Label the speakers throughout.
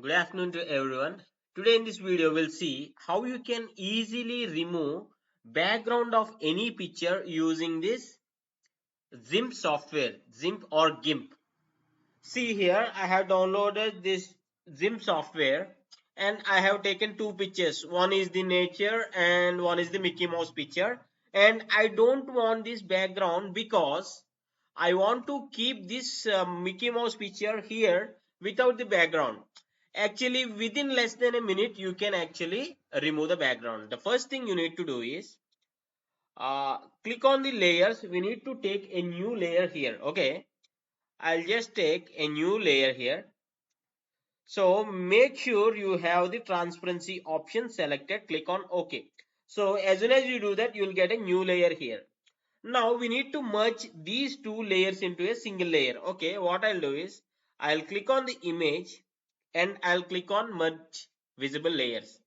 Speaker 1: Good afternoon to everyone. Today in this video we'll see how you can easily remove background of any picture using this GIMP software, GIMP or GIMP. See here I have downloaded this GIMP software and I have taken two pictures. One is the nature and one is the Mickey Mouse picture, and I don't want this background because I want to keep this Mickey Mouse picture here without the background. Actually, within less than a minute, you can actually remove the background. The first thing you need to do is click on the layers. We need to take a new layer here. Okay, I'll just take a new layer here. So make sure you have the transparency option selected. Click on OK. So as soon as you do that, you will get a new layer here. Now we need to merge these two layers into a single layer. Okay, what I'll do is I'll click on the image and I'll click on merge visible layers.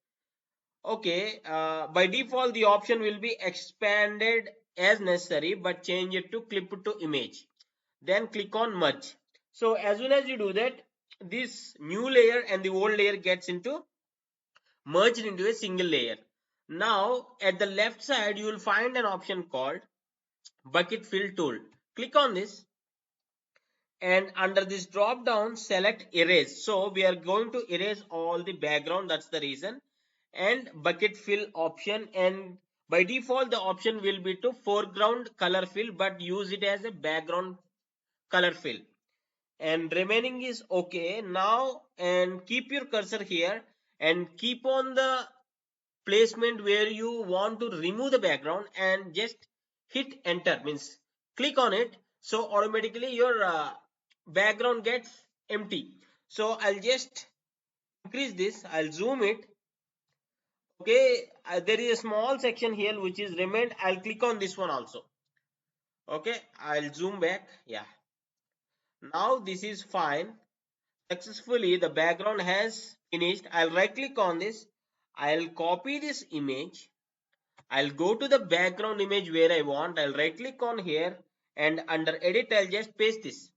Speaker 1: Okay, by default the option will be expanded as necessary, but change it to clip to image. Then click on merge. So as soon as you do that, this new layer and the old layer gets into merged into a single layer. Now at the left side you will find an option called bucket fill tool. Click on this and under this drop down select erase. So we are going to erase all the background, that's the reason. And bucket fill option, and by default the option will be to foreground color fill, but use it as a background color fill, and remaining is okay. Now and keep your cursor here and keep on the placement where you want to remove the background and just hit enter, means click on it, so automatically your background gets empty. So I'll just increase this, I'll zoom it. Okay, there is a small section here which is remained. I'll click on this one also. Okay, I'll zoom back. Yeah, now this is fine. Successfully the background has finished. I'll right click on this, I'll copy this image, I'll go to the background image where I want, I'll right click on here and under edit I'll just paste this.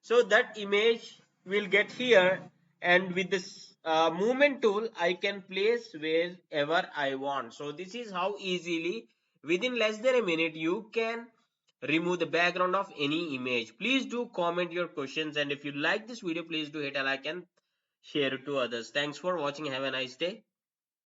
Speaker 1: So that image will get here, and with this movement tool I can place wherever I want. So this is how easily within less than a minute you can remove the background of any image. Please do comment your questions, and if you like this video please do hit a like and share it to others. Thanks for watching. Have a nice day.